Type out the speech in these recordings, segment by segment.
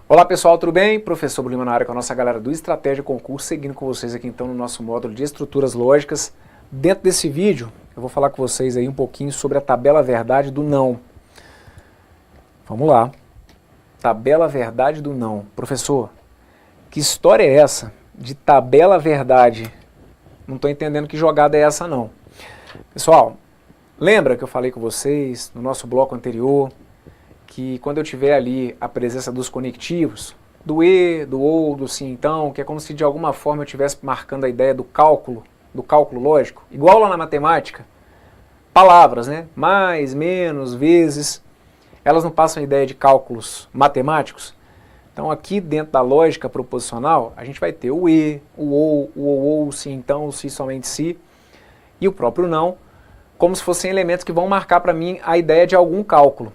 Olá pessoal, tudo bem? Professor Bruno Lima na área com a nossa galera do Estratégia Concurso, seguindo com vocês aqui então no nosso módulo de estruturas lógicas. Dentro desse vídeo, eu vou falar com vocês aí um pouquinho sobre a tabela verdade do não. Vamos lá. Tabela verdade do não. Professor, que história é essa de tabela verdade? Não estou entendendo que jogada é essa não. Pessoal, lembra que eu falei com vocês no nosso bloco anterior que quando eu tiver ali a presença dos conectivos, do e, do ou, do sim, então, que é como se de alguma forma eu estivesse marcando a ideia do cálculo lógico, igual lá na matemática, palavras, né? Mais, menos, vezes, elas não passam a ideia de cálculos matemáticos. Então aqui dentro da lógica proposicional, a gente vai ter o e, o ou, o sim, então, o se, somente se, e o próprio não, como se fossem elementos que vão marcar para mim a ideia de algum cálculo.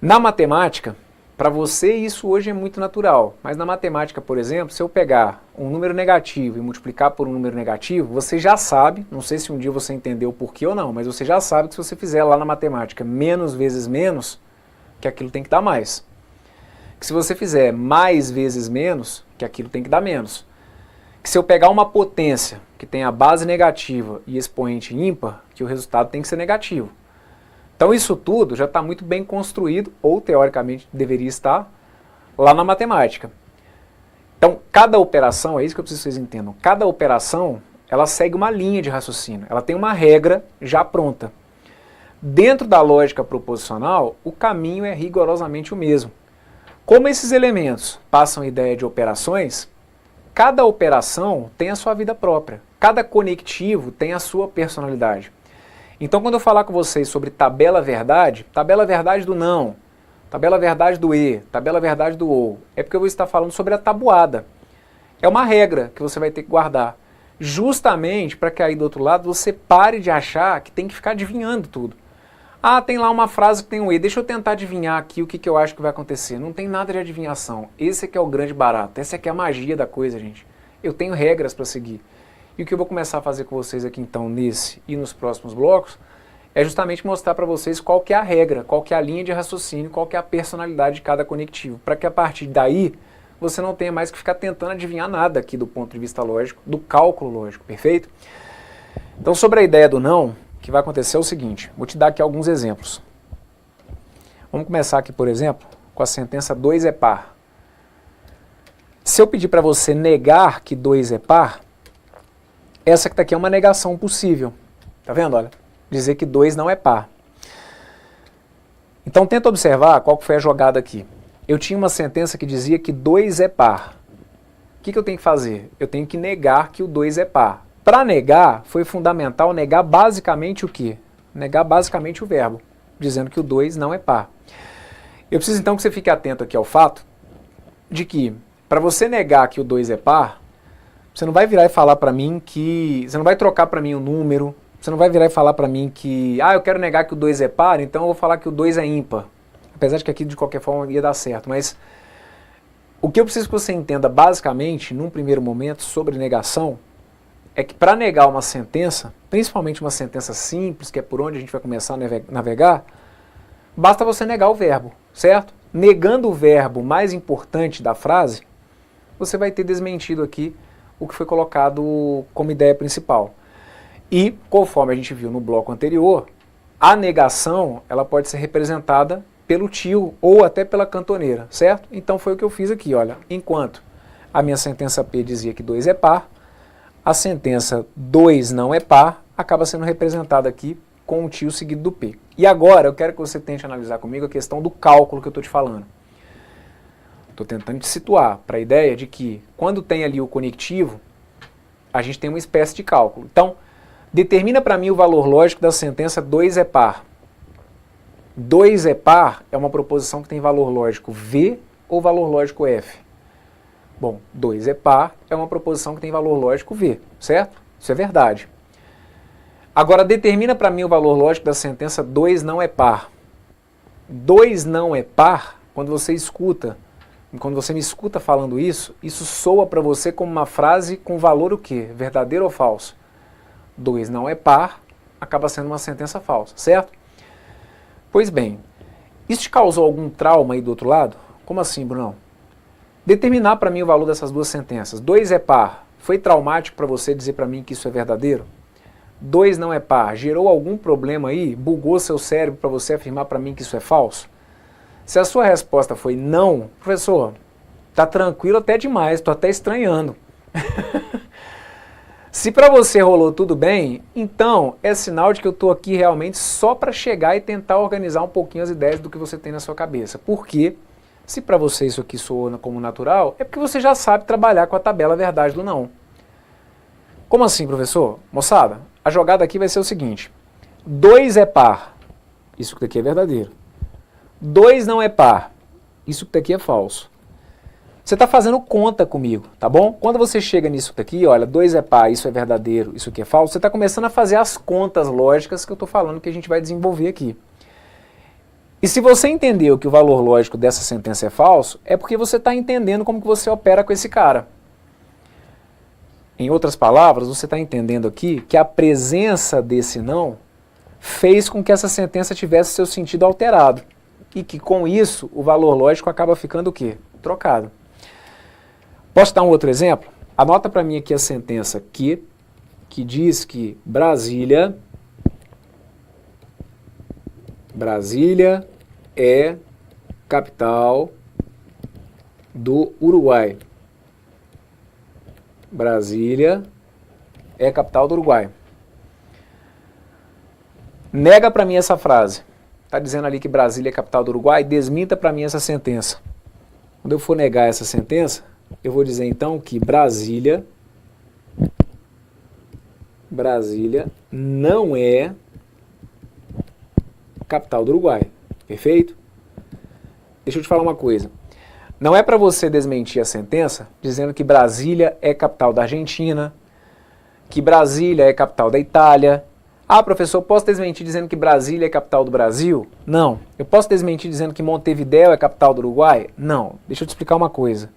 Na matemática, para você isso hoje é muito natural, mas na matemática, por exemplo, se eu pegar um número negativo e multiplicar por um número negativo, você já sabe, não sei se um dia você entendeu por que ou não, mas você já sabe que se você fizer lá na matemática menos vezes menos, que aquilo tem que dar mais. Que se você fizer mais vezes menos, que aquilo tem que dar menos. Que se eu pegar uma potência que tem a base negativa e expoente ímpar, que o resultado tem que ser negativo. Então isso tudo já está muito bem construído, ou teoricamente deveria estar, lá na matemática. Então cada operação, é isso que eu preciso que vocês entendam, cada operação ela segue uma linha de raciocínio, ela tem uma regra já pronta. Dentro da lógica proposicional, o caminho é rigorosamente o mesmo. Como esses elementos passam a ideia de operações, cada operação tem a sua vida própria, cada conectivo tem a sua personalidade. Então quando eu falar com vocês sobre tabela verdade do não, tabela verdade do e, tabela verdade do ou, é porque eu vou estar falando sobre a tabuada. É uma regra que você vai ter que guardar, justamente para que aí do outro lado você pare de achar que tem que ficar adivinhando tudo. Ah, tem lá uma frase que tem um e, deixa eu tentar adivinhar aqui o que eu acho que vai acontecer. Não tem nada de adivinhação, esse aqui é o grande barato, essa aqui é a magia da coisa, gente. Eu tenho regras para seguir. E o que eu vou começar a fazer com vocês aqui então nesse e nos próximos blocos é justamente mostrar para vocês qual que é a regra, qual que é a linha de raciocínio, qual que é a personalidade de cada conectivo, para que a partir daí você não tenha mais que ficar tentando adivinhar nada aqui do ponto de vista lógico, do cálculo lógico, perfeito? Então sobre a ideia do não, o que vai acontecer é o seguinte, vou te dar aqui alguns exemplos. Vamos começar aqui, por exemplo, com a sentença 2 é par. Se eu pedir para você negar que 2 é par, essa que aqui é uma negação possível, tá vendo? Olha, dizer que 2 não é par. Então tenta observar qual foi a jogada aqui. Eu tinha uma sentença que dizia que 2 é par. O que eu tenho que fazer? Eu tenho que negar que o 2 é par. Para negar, foi fundamental negar basicamente o quê? Negar basicamente o verbo, dizendo que o 2 não é par. Eu preciso então que você fique atento aqui ao fato de que, para você negar que o 2 é par, você não vai virar e falar para mim que... Você não vai trocar para mim o número, você não vai virar e falar para mim que... Ah, eu quero negar que o 2 é par, então eu vou falar que o 2 é ímpar. Apesar de que aqui de qualquer forma ia dar certo, mas... O que eu preciso que você entenda basicamente, num primeiro momento, sobre negação, é que para negar uma sentença, principalmente uma sentença simples, que é por onde a gente vai começar a navegar, basta você negar o verbo, certo? Negando o verbo mais importante da frase, você vai ter desmentido aqui o que foi colocado como ideia principal. E, conforme a gente viu no bloco anterior, a negação ela pode ser representada pelo tio ou até pela cantoneira, certo? Então foi o que eu fiz aqui, olha. Enquanto a minha sentença P dizia que 2 é par, a sentença 2 não é par acaba sendo representada aqui com o tio seguido do P. E agora eu quero que você tente analisar comigo a questão do cálculo que eu estou te falando. Estou tentando te situar para a ideia de que, quando tem ali o conectivo, a gente tem uma espécie de cálculo. Então, determina para mim o valor lógico da sentença 2 é par. 2 é par é uma proposição que tem valor lógico V ou valor lógico F. Bom, 2 é par é uma proposição que tem valor lógico V, certo? Isso é verdade. Agora, determina para mim o valor lógico da sentença 2 não é par. 2 não é par, quando você me escuta falando isso soa para você como uma frase com valor o quê? Verdadeiro ou falso? 2 não é par, acaba sendo uma sentença falsa, certo? Pois bem, isso te causou algum trauma aí do outro lado? Como assim, Brunão? Determinar para mim o valor dessas duas sentenças. 2 é par. Foi traumático para você dizer para mim que isso é verdadeiro? 2 não é par. Gerou algum problema aí? Bugou seu cérebro para você afirmar para mim que isso é falso? Se a sua resposta foi não, professor, tá tranquilo até demais, tô até estranhando. Se para você rolou tudo bem, então é sinal de que eu estou aqui realmente só para chegar e tentar organizar um pouquinho as ideias do que você tem na sua cabeça. Porque se para você isso aqui soa como natural, é porque você já sabe trabalhar com a tabela verdade do não. Como assim, professor? Moçada, a jogada aqui vai ser o seguinte. 2 é par. Isso daqui é verdadeiro. 2 não é par. Isso daqui é falso. Você está fazendo conta comigo, tá bom? Quando você chega nisso daqui, olha, 2 é par, isso é verdadeiro, isso aqui é falso, você está começando a fazer as contas lógicas que eu estou falando que a gente vai desenvolver aqui. E se você entendeu que o valor lógico dessa sentença é falso, é porque você está entendendo como que você opera com esse cara. Em outras palavras, você está entendendo aqui que a presença desse não fez com que essa sentença tivesse seu sentido alterado. E que com isso, o valor lógico acaba ficando o quê? Trocado. Posso dar um outro exemplo? Anota para mim aqui a sentença que diz que Brasília é capital do Uruguai. Brasília é capital do Uruguai. Nega para mim essa frase. Está dizendo ali que Brasília é capital do Uruguai? Desminta para mim essa sentença. Quando eu for negar essa sentença, eu vou dizer então que Brasília não é capital do Uruguai. Perfeito? Deixa eu te falar uma coisa. Não é para você desmentir a sentença dizendo que Brasília é capital da Argentina, que Brasília é capital da Itália. Ah, professor, posso desmentir dizendo que Brasília é capital do Brasil? Não. Eu posso desmentir dizendo que Montevidéu é capital do Uruguai? Não. Deixa eu te explicar uma coisa.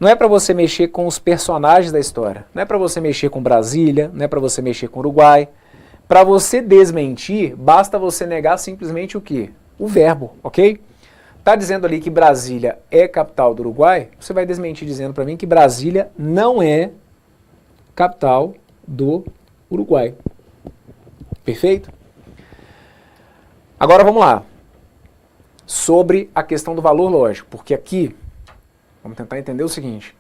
Não é para você mexer com os personagens da história. Não é para você mexer com Brasília, não é para você mexer com Uruguai. Para você desmentir, basta você negar simplesmente o quê? O verbo, ok? Está dizendo ali que Brasília é capital do Uruguai, você vai desmentir dizendo para mim que Brasília não é capital do Uruguai. Perfeito? Agora vamos lá. Sobre a questão do valor lógico, porque aqui, vamos tentar entender o seguinte.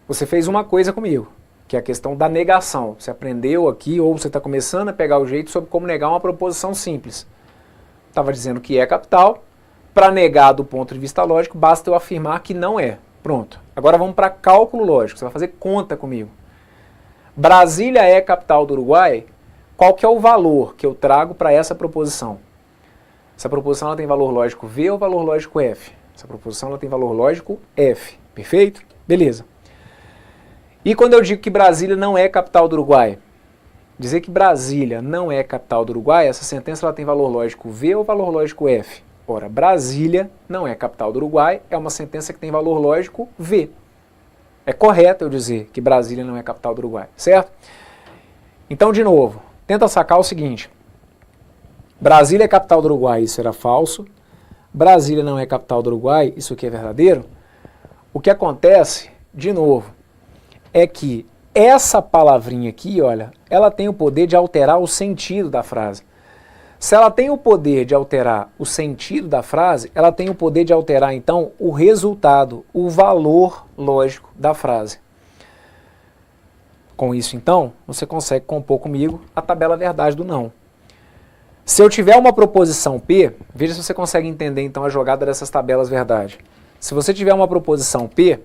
Você fez uma coisa comigo, que é a questão da negação. Você aprendeu aqui, ou você está começando a pegar o jeito sobre como negar uma proposição simples. Estava dizendo que é capital. Para negar do ponto de vista lógico, basta eu afirmar que não é. Pronto. Agora vamos para cálculo lógico. Você vai fazer conta comigo. Brasília é capital do Uruguai. Qual que é o valor que eu trago para essa proposição? Essa proposição ela tem valor lógico V ou valor lógico F? Essa proposição ela tem valor lógico F. Perfeito? Beleza. E quando eu digo que Brasília não é capital do Uruguai? Dizer que Brasília não é capital do Uruguai, essa sentença ela tem valor lógico V ou valor lógico F? Ora, Brasília não é capital do Uruguai, é uma sentença que tem valor lógico V. É correto eu dizer que Brasília não é capital do Uruguai, certo? Então, de novo, tenta sacar o seguinte. Brasília é capital do Uruguai, isso era falso. Brasília não é capital do Uruguai, isso aqui é verdadeiro. O que acontece, de novo, é que essa palavrinha aqui, olha, ela tem o poder de alterar o sentido da frase. Se ela tem o poder de alterar o sentido da frase, ela tem o poder de alterar, então, o resultado, o valor lógico da frase. Com isso, então, você consegue compor comigo a tabela verdade do não. Se eu tiver uma proposição P, veja se você consegue entender, então, a jogada dessas tabelas verdade. Se você tiver uma proposição P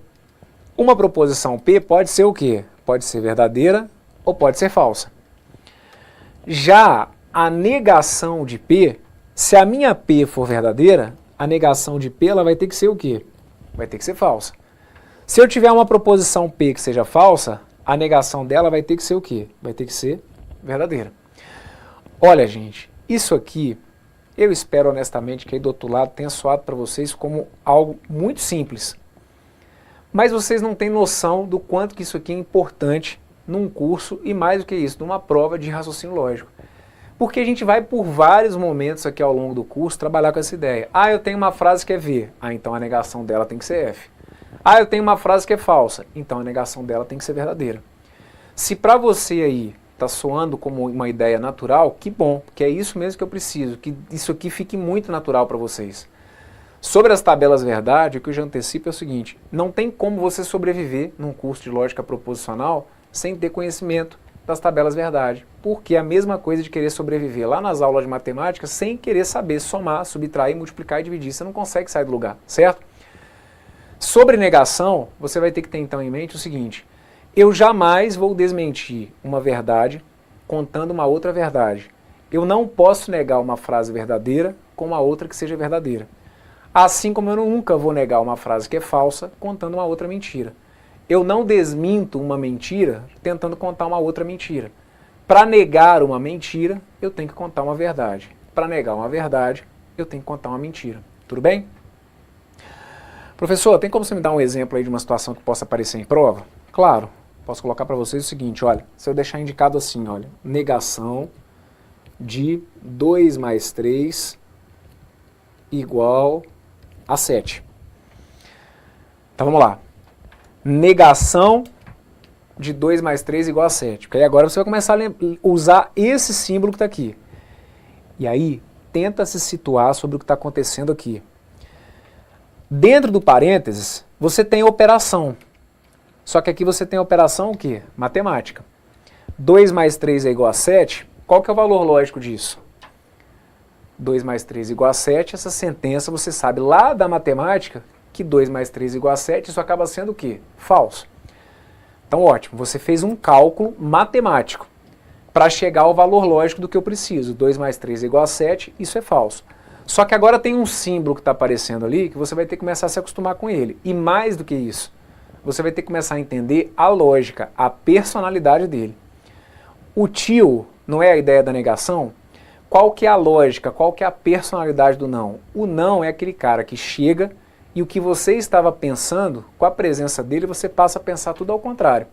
pode ser o quê? Pode ser verdadeira ou pode ser falsa. Já a negação de P, se a minha P for verdadeira, a negação de P ela vai ter que ser o quê? Vai ter que ser falsa. Se eu tiver uma proposição P que seja falsa, a negação dela vai ter que ser o quê? Vai ter que ser verdadeira. Olha, gente, isso aqui, eu espero honestamente que aí do outro lado tenha soado para vocês como algo muito simples. Mas vocês não têm noção do quanto que isso aqui é importante num curso e mais do que isso, numa prova de raciocínio lógico. Porque a gente vai por vários momentos aqui ao longo do curso trabalhar com essa ideia. Ah, eu tenho uma frase que é V, então a negação dela tem que ser F. Ah, eu tenho uma frase que é falsa, então a negação dela tem que ser verdadeira. Se para você aí está soando como uma ideia natural, que bom, porque é isso mesmo que eu preciso, que isso aqui fique muito natural para vocês. Sobre as tabelas verdade, o que eu já antecipo é o seguinte, não tem como você sobreviver num curso de lógica proposicional sem ter conhecimento das tabelas verdade, porque é a mesma coisa de querer sobreviver lá nas aulas de matemática sem querer saber somar, subtrair, multiplicar e dividir, você não consegue sair do lugar, certo? Sobre negação, você vai ter que ter então em mente o seguinte, eu jamais vou desmentir uma verdade contando uma outra verdade. Eu não posso negar uma frase verdadeira com uma outra que seja verdadeira. Assim como eu nunca vou negar uma frase que é falsa contando uma outra mentira. Eu não desminto uma mentira tentando contar uma outra mentira. Para negar uma mentira, eu tenho que contar uma verdade. Para negar uma verdade, eu tenho que contar uma mentira. Tudo bem? Professor, tem como você me dar um exemplo aí de uma situação que possa aparecer em prova? Claro, posso colocar para vocês o seguinte, olha, se eu deixar indicado assim, olha, negação de 2 mais 3 igual a 7. Então vamos lá. Negação de 2 mais 3 igual a 7. Porque aí agora você vai começar a usar esse símbolo que está aqui. E aí, tenta se situar sobre o que está acontecendo aqui. Dentro do parênteses, você tem operação. Só que aqui você tem a operação o quê? Matemática. 2 mais 3 é igual a 7. Qual que é o valor lógico disso? 2 mais 3 igual a 7. Essa sentença você sabe lá da matemática que 2 mais 3 igual a 7, isso acaba sendo o quê? Falso. Então ótimo, você fez um cálculo matemático para chegar ao valor lógico do que eu preciso. 2 mais 3 igual a 7, isso é falso. Só que agora tem um símbolo que está aparecendo ali que você vai ter que começar a se acostumar com ele. E mais do que isso, você vai ter que começar a entender a lógica, a personalidade dele. O tio não é a ideia da negação? Qual que é a lógica, qual que é a personalidade do não? O não é aquele cara que chega e o que você estava pensando, com a presença dele, você passa a pensar tudo ao contrário.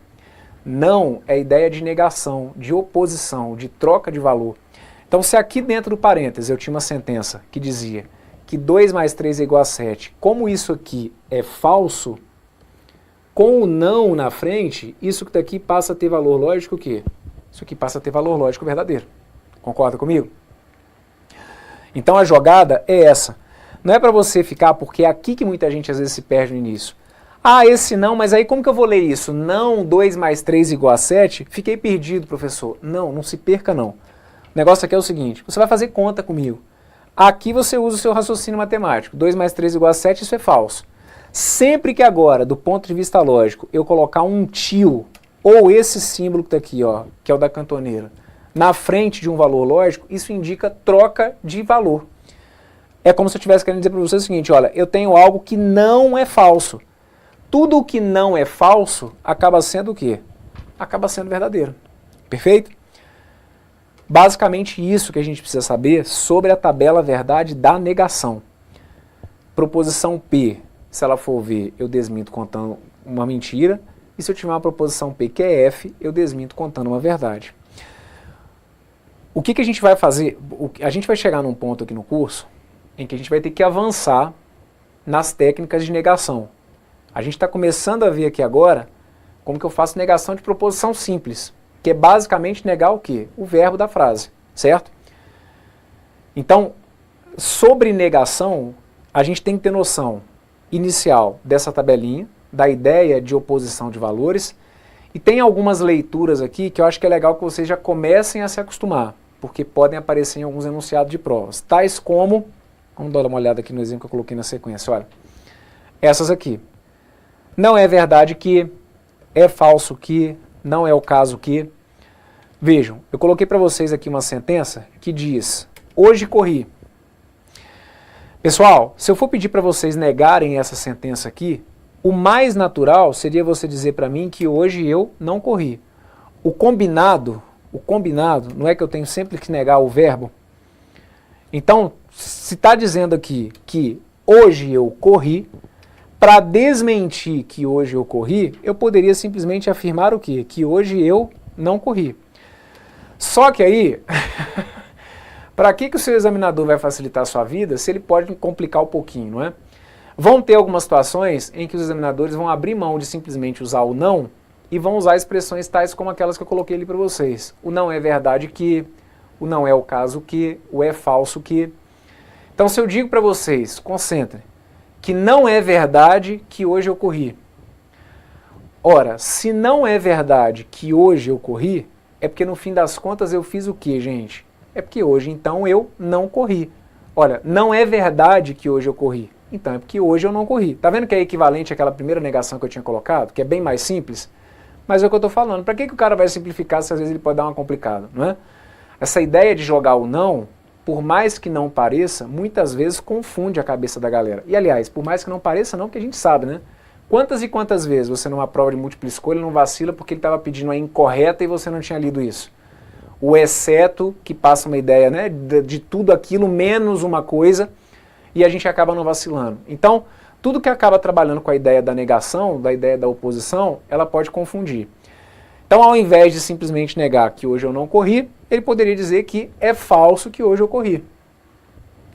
Não é ideia de negação, de oposição, de troca de valor. Então, se aqui dentro do parênteses eu tinha uma sentença que dizia que 2 mais 3 é igual a 7, como isso aqui é falso, com o não na frente, isso que daqui passa a ter valor lógico o quê? Isso aqui passa a ter valor lógico verdadeiro. Concorda comigo? Então a jogada é essa. Não é para você ficar, porque é aqui que muita gente às vezes se perde no início. Ah, esse não, mas aí como que eu vou ler isso? Não 2 mais 3 igual a 7? Fiquei perdido, professor. Não, não se perca não. O negócio aqui é o seguinte, você vai fazer conta comigo. Aqui você usa o seu raciocínio matemático. 2 mais 3 igual a 7, isso é falso. Sempre que agora, do ponto de vista lógico, eu colocar um tio, ou esse símbolo que está aqui, ó, que é o da cantoneira, na frente de um valor lógico, isso indica troca de valor. É como se eu estivesse querendo dizer para você o seguinte, olha, eu tenho algo que não é falso. Tudo o que não é falso acaba sendo o quê? Acaba sendo verdadeiro. Perfeito? Basicamente isso que a gente precisa saber sobre a tabela verdade da negação. Proposição P, se ela for V, eu desminto contando uma mentira. E se eu tiver uma proposição P que é F, eu desminto contando uma verdade. O que a gente vai fazer? A gente vai chegar num ponto aqui no curso em que a gente vai ter que avançar nas técnicas de negação. A gente está começando a ver aqui agora como que eu faço negação de proposição simples, que é basicamente negar o quê? O verbo da frase, certo? Então, sobre negação, a gente tem que ter noção inicial dessa tabelinha, da ideia de oposição de valores, e tem algumas leituras aqui que eu acho que é legal que vocês já comecem a se acostumar, porque podem aparecer em alguns enunciados de provas, tais como, vamos dar uma olhada aqui no exemplo que eu coloquei na sequência, olha, essas aqui. Não é verdade que, é falso que, não é o caso que. Vejam, eu coloquei para vocês aqui uma sentença que diz, hoje corri. Pessoal, se eu for pedir para vocês negarem essa sentença aqui, o mais natural seria você dizer para mim que hoje eu não corri. O combinado, não é que eu tenho sempre que negar o verbo? Então, se está dizendo aqui que hoje eu corri, para desmentir que hoje eu corri, eu poderia simplesmente afirmar o quê? Que hoje eu não corri. Só que aí, Para que o seu examinador vai facilitar a sua vida se ele pode complicar um pouquinho, não é? Vão ter algumas situações em que os examinadores vão abrir mão de simplesmente usar o não e vão usar expressões tais como aquelas que eu coloquei ali para vocês. O não é verdade que, o não é o caso que, o é falso que. Então se eu digo para vocês, concentrem, que não é verdade que hoje eu corri. Ora, se não é verdade que hoje eu corri, é porque no fim das contas eu fiz o quê, gente? É porque hoje então eu não corri. Olha, não é verdade que hoje eu corri. Então é porque hoje eu não corri. Tá vendo que é equivalente àquela primeira negação que eu tinha colocado? Que é bem mais simples? Mas é o que eu estou falando. Para que o cara vai simplificar se às vezes ele pode dar uma complicada, não é? Essa ideia de jogar o não, por mais que não pareça, muitas vezes confunde a cabeça da galera. E aliás, por mais que não pareça não, porque a gente sabe, né? Quantas e quantas vezes você numa prova de múltipla escolha não vacila porque ele estava pedindo a incorreta e você não tinha lido isso? O exceto, que passa uma ideia, né, de tudo aquilo menos uma coisa, e a gente acaba não vacilando. Então, tudo que acaba trabalhando com a ideia da negação, da ideia da oposição, ela pode confundir. Então, ao invés de simplesmente negar que hoje eu não corri, ele poderia dizer que é falso que hoje eu corri.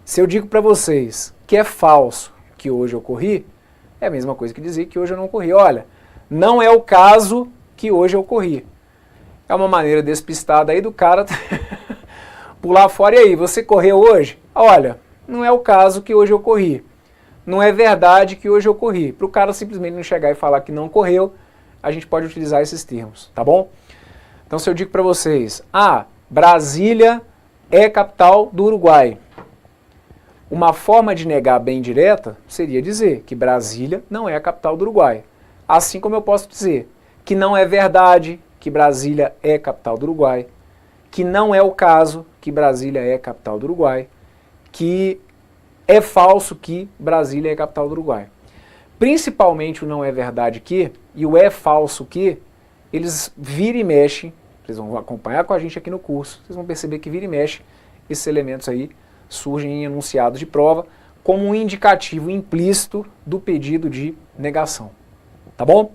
Se eu digo para vocês que é falso que hoje eu corri, é a mesma coisa que dizer que hoje eu não corri. Olha, não é o caso que hoje eu corri. É uma maneira despistada aí do cara pular fora. E aí, você correu hoje? Olha, não é o caso que hoje eu corri. Não é verdade que hoje eu corri. Para o cara simplesmente não chegar e falar que não correu, a gente pode utilizar esses termos, tá bom? Então se eu digo para vocês, Brasília é capital do Uruguai. Uma forma de negar bem direta seria dizer que Brasília não é a capital do Uruguai. Assim como eu posso dizer que não é verdade que Brasília é capital do Uruguai, que não é o caso que Brasília é capital do Uruguai, que é falso que Brasília é capital do Uruguai. Principalmente o não é verdade que e o é falso que, eles vira e mexe, vocês vão acompanhar com a gente aqui no curso, vocês vão perceber que vira e mexe, esses elementos aí surgem em enunciados de prova como um indicativo implícito do pedido de negação. Tá bom?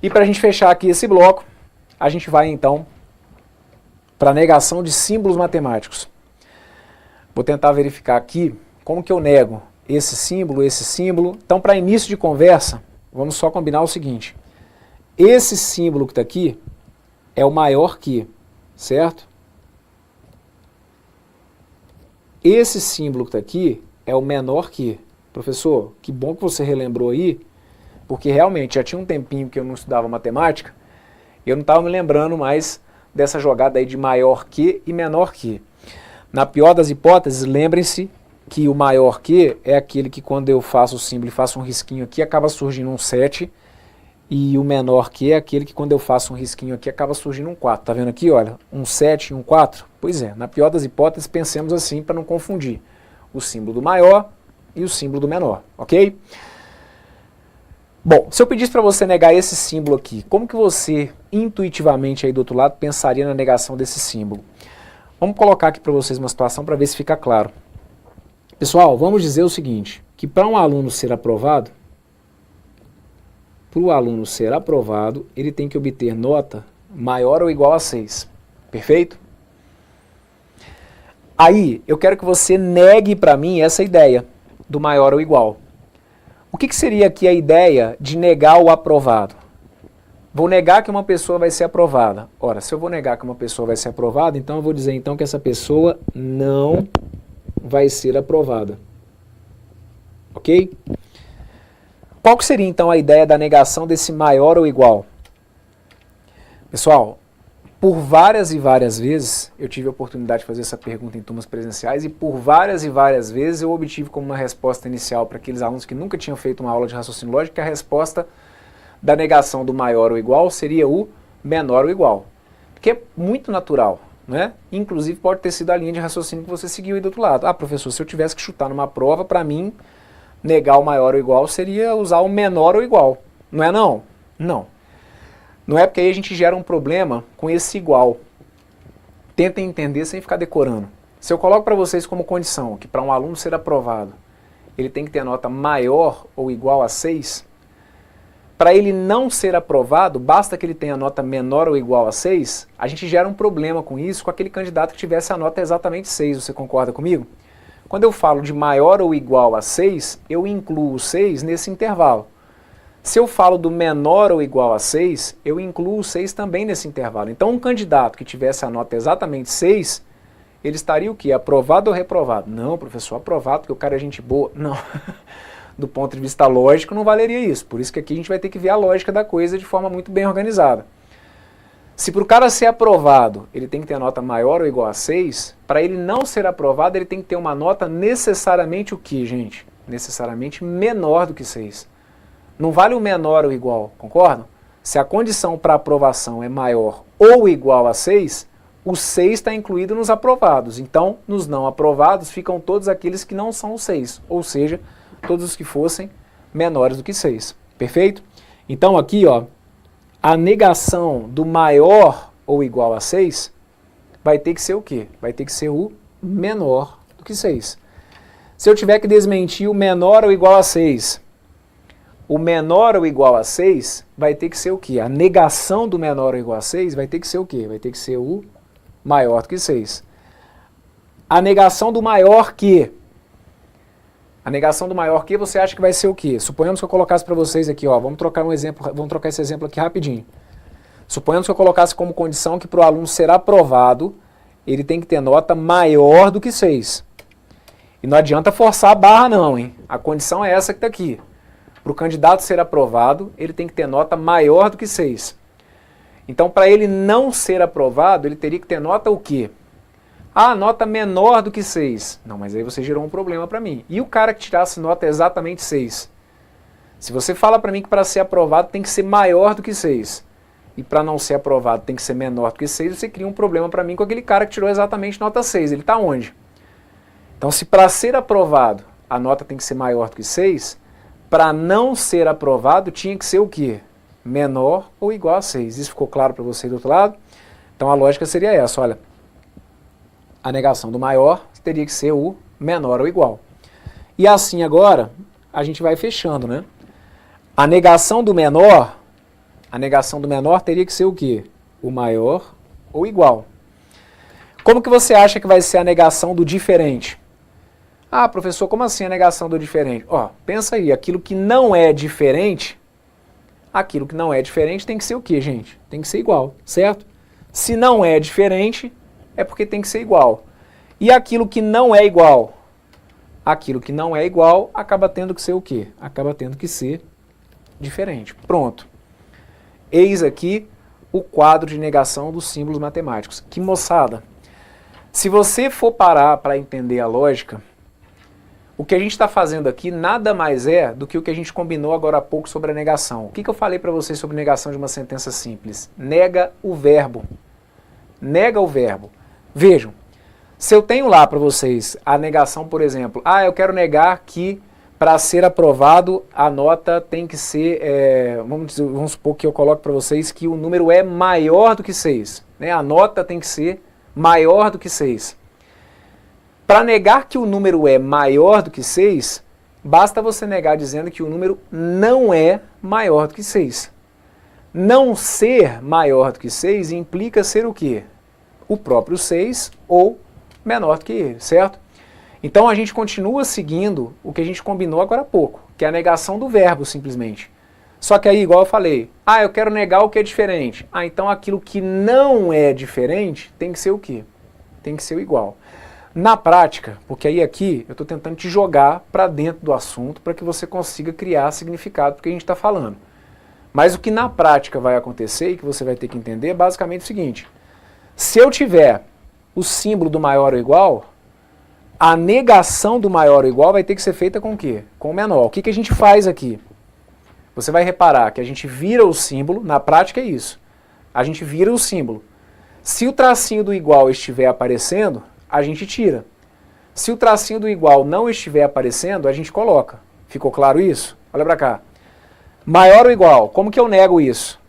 E para a gente fechar aqui esse bloco, a gente vai então para a negação de símbolos matemáticos. Vou tentar verificar aqui como que eu nego esse símbolo, esse símbolo. Então, para início de conversa, vamos só combinar o seguinte. Esse símbolo que está aqui é o maior que, certo? Esse símbolo que está aqui é o menor que. Professor, que bom que você relembrou aí, porque realmente já tinha um tempinho que eu não estudava matemática, e eu não estava me lembrando mais dessa jogada aí de maior que e menor que. Na pior das hipóteses, lembrem-se que o maior que é aquele que quando eu faço o símbolo e faço um risquinho aqui, acaba surgindo um 7, e o menor que é aquele que quando eu faço um risquinho aqui, acaba surgindo um 4. Tá vendo aqui, olha, um 7 e um 4? Pois é, na pior das hipóteses, pensemos assim para não confundir o símbolo do maior e o símbolo do menor, ok? Bom, se eu pedisse para você negar esse símbolo aqui, como que você, intuitivamente aí do outro lado, pensaria na negação desse símbolo? Vamos colocar aqui para vocês uma situação para ver se fica claro. Pessoal, vamos dizer o seguinte, que para um aluno ser aprovado, ele tem que obter nota maior ou igual a 6. Perfeito? Aí, eu quero que você negue para mim essa ideia do maior ou igual. O que seria aqui a ideia de negar o aprovado? Vou negar que uma pessoa vai ser aprovada. Ora, se eu vou negar que uma pessoa vai ser aprovada, então eu vou dizer então que essa pessoa não vai ser aprovada. Ok? Qual que seria então a ideia da negação desse maior ou igual? Pessoal, por várias e várias vezes eu tive a oportunidade de fazer essa pergunta em turmas presenciais e por várias e várias vezes eu obtive como uma resposta inicial para aqueles alunos que nunca tinham feito uma aula de raciocínio lógico que a resposta da negação do maior ou igual seria o menor ou igual. Que é muito natural, né? Inclusive pode ter sido a linha de raciocínio que você seguiu aí do outro lado. Professor, se eu tivesse que chutar numa prova, para mim, negar o maior ou igual seria usar o menor ou igual. Não é não? Não. Não é porque aí a gente gera um problema com esse igual. Tentem entender sem ficar decorando. Se eu coloco para vocês como condição que para um aluno ser aprovado, ele tem que ter a nota maior ou igual a 6, para ele não ser aprovado, basta que ele tenha nota menor ou igual a 6, a gente gera um problema com isso, com aquele candidato que tivesse a nota exatamente 6, você concorda comigo? Quando eu falo de maior ou igual a 6, eu incluo o 6 nesse intervalo. Se eu falo do menor ou igual a 6, eu incluo o 6 também nesse intervalo. Então, um candidato que tivesse a nota exatamente 6, ele estaria o quê? Aprovado ou reprovado? Não, professor, aprovado, porque o cara é gente boa. Não. Do ponto de vista lógico, não valeria isso. Por isso que aqui a gente vai ter que ver a lógica da coisa de forma muito bem organizada. Se para o cara ser aprovado, ele tem que ter a nota maior ou igual a 6, para ele não ser aprovado, ele tem que ter uma nota necessariamente o quê, gente? Necessariamente menor do que 6. Não vale o menor ou igual, concordam? Se a condição para aprovação é maior ou igual a 6, o 6 está incluído nos aprovados. Então, nos não aprovados ficam todos aqueles que não são o 6, ou seja, todos os que fossem menores do que 6. Perfeito? Então aqui, ó, a negação do maior ou igual a 6 vai ter que ser o quê? Vai ter que ser o menor do que 6. Se eu tiver que desmentir o menor ou igual a 6, o menor ou igual a 6 vai ter que ser o quê? A negação do menor ou igual a 6 vai ter que ser o quê? Vai ter que ser o maior do que 6. A negação do maior que... A negação do maior que você acha que vai ser o quê? Suponhamos que eu colocasse para vocês aqui, ó, vamos trocar esse exemplo aqui rapidinho. Suponhamos que eu colocasse como condição que para o aluno ser aprovado, ele tem que ter nota maior do que 6. E não adianta forçar a barra não, hein? A condição é essa que está aqui. Para o candidato ser aprovado, ele tem que ter nota maior do que 6. Então, para ele não ser aprovado, ele teria que ter nota o quê? Ah, nota menor do que 6. Não, mas aí você gerou um problema para mim. E o cara que tirasse nota exatamente 6? Se você fala para mim que para ser aprovado tem que ser maior do que 6, e para não ser aprovado tem que ser menor do que 6, você cria um problema para mim com aquele cara que tirou exatamente nota 6. Ele está onde? Então, se para ser aprovado a nota tem que ser maior do que 6, para não ser aprovado tinha que ser o quê? Menor ou igual a 6. Isso ficou claro para você do outro lado? Então, a lógica seria essa, olha. A negação do maior teria que ser o menor ou igual. E assim agora, a gente vai fechando, né? A negação do menor teria que ser o quê? O maior ou igual. Como que você acha que vai ser a negação do diferente? Ah, professor, como assim a negação do diferente? Ó, pensa aí, aquilo que não é diferente tem que ser o quê, gente? Tem que ser igual, certo? Se não é diferente, é porque tem que ser igual. E aquilo que não é igual? Aquilo que não é igual acaba tendo que ser o quê? Acaba tendo que ser diferente. Pronto. Eis aqui o quadro de negação dos símbolos matemáticos. Que moçada, se você for parar para entender a lógica, o que a gente está fazendo aqui nada mais é do que o que a gente combinou agora há pouco sobre a negação. O que eu falei para vocês sobre negação de uma sentença simples? Nega o verbo. Nega o verbo. Vejam, se eu tenho lá para vocês a negação, por exemplo, eu quero negar que para ser aprovado a nota tem que ser, vamos supor que eu coloque para vocês que o número é maior do que 6. Né? A nota tem que ser maior do que 6. Para negar que o número é maior do que 6, basta você negar dizendo que o número não é maior do que 6. Não ser maior do que 6 implica ser o quê? O próprio 6 ou menor do que ele, certo? Então a gente continua seguindo o que a gente combinou agora há pouco, que é a negação do verbo simplesmente. Só que aí, igual eu falei, eu quero negar o que é diferente. Então aquilo que não é diferente tem que ser o quê? Tem que ser o igual. Na prática, porque aí aqui eu estou tentando te jogar para dentro do assunto para que você consiga criar significado do que a gente está falando. Mas o que na prática vai acontecer e que você vai ter que entender é basicamente o seguinte. Se eu tiver o símbolo do maior ou igual, a negação do maior ou igual vai ter que ser feita com o quê? Com o menor. O que a gente faz aqui? Você vai reparar que a gente vira o símbolo, na prática é isso. A gente vira o símbolo. Se o tracinho do igual estiver aparecendo, a gente tira. Se o tracinho do igual não estiver aparecendo, a gente coloca. Ficou claro isso? Olha para cá. Maior ou igual, como que eu nego isso?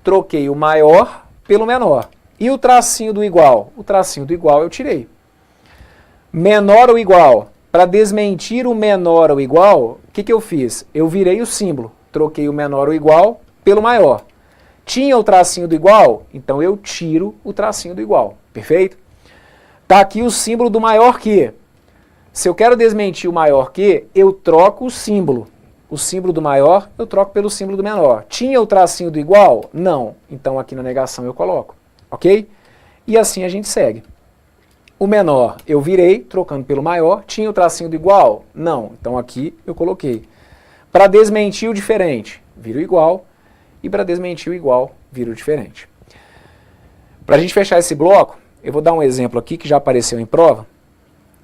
Troquei o maior pelo menor. E o tracinho do igual? O tracinho do igual eu tirei. Menor ou igual? Para desmentir o menor ou igual, o que eu fiz? Eu virei o símbolo. troquei o menor ou igual pelo maior. Tinha o tracinho do igual? Então eu tiro o tracinho do igual, perfeito? Tá aqui o símbolo do maior que. Se eu quero desmentir o maior que, eu troco o símbolo. O símbolo do maior eu troco pelo símbolo do menor. Tinha o tracinho do igual? Não. Então aqui na negação eu coloco, ok? E assim a gente segue. O menor eu virei, trocando pelo maior. Tinha o tracinho do igual? Não. Então aqui eu coloquei. Para desmentir o diferente, vira o igual. E para desmentir o igual, vira o diferente. Para a gente fechar esse bloco, eu vou dar um exemplo aqui que já apareceu em prova,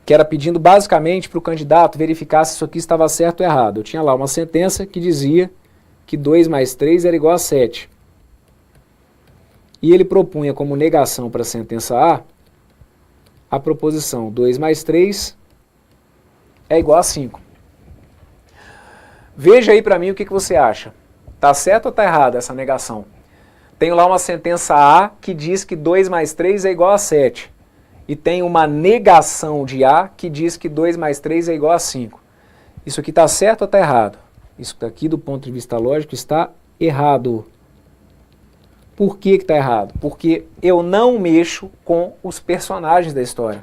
que era pedindo basicamente para o candidato verificar se isso aqui estava certo ou errado. Eu tinha lá uma sentença que dizia que 2 mais 3 era igual a 7. E ele propunha como negação para a sentença A proposição 2 mais 3 é igual a 5. Veja aí para mim o que você acha. Está certo ou está errado essa negação? Tenho lá uma sentença A que diz que 2 mais 3 é igual a 7. E tem uma negação de A que diz que 2 mais 3 é igual a 5. Isso aqui está certo ou está errado? Isso aqui, do ponto de vista lógico, está errado. Por que está errado? Porque eu não mexo com os personagens da história.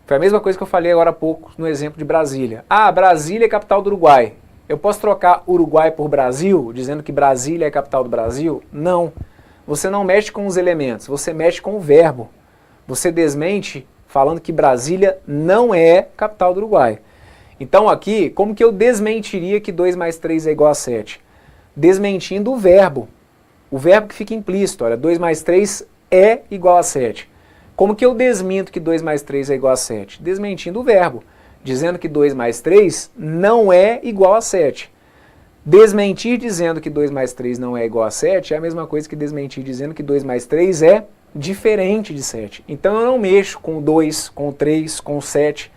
Foi a mesma coisa que eu falei agora há pouco no exemplo de Brasília. Ah, Brasília é capital do Uruguai. Eu posso trocar Uruguai por Brasil, dizendo que Brasília é a capital do Brasil? Não. Você não mexe com os elementos, você mexe com o verbo. Você desmente falando que Brasília não é capital do Uruguai. Então aqui, como que eu desmentiria que 2 mais 3 é igual a 7? Desmentindo o verbo. O verbo que fica implícito, olha, 2 mais 3 é igual a 7. Como que eu desminto que 2 mais 3 é igual a 7? Desmentindo o verbo. Dizendo que 2 mais 3 não é igual a 7. Desmentir dizendo que 2 mais 3 não é igual a 7 é a mesma coisa que desmentir dizendo que 2 mais 3 é diferente de 7. Então eu não mexo com o 2, com o 3, com o 7.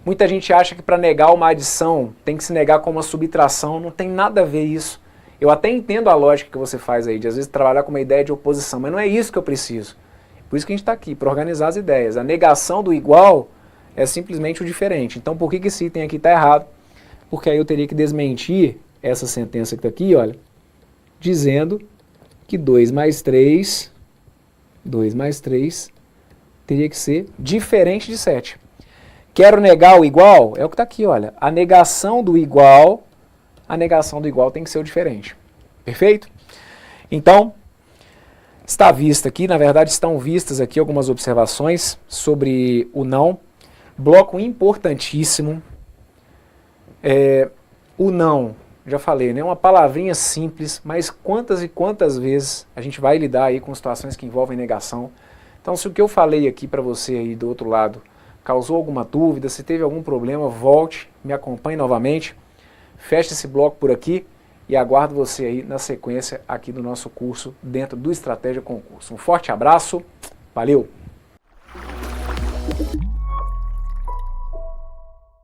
Muita gente acha que para negar uma adição tem que se negar com uma subtração. Não tem nada a ver isso. Eu até entendo a lógica que você faz aí, de às vezes trabalhar com uma ideia de oposição, mas não é isso que eu preciso. Por isso que a gente está aqui, para organizar as ideias. A negação do igual é simplesmente o diferente. Então por que esse item aqui está errado? Porque aí eu teria que desmentir essa sentença que está aqui, olha, dizendo que 2 mais 3 teria que ser diferente de 7. Quero negar o igual? É o que está aqui, olha. A negação do igual tem que ser o diferente. Perfeito? Então, está vista aqui, na verdade estão vistas aqui algumas observações sobre o não. Bloco importantíssimo. O não, já falei, né? Uma palavrinha simples, mas quantas e quantas vezes a gente vai lidar aí com situações que envolvem negação. Então, se o que eu falei aqui para você aí do outro lado causou alguma dúvida, se teve algum problema, volte, me acompanhe novamente, feche esse bloco por aqui e aguardo você aí na sequência aqui do nosso curso dentro do Estratégia Concurso. Um forte abraço, valeu!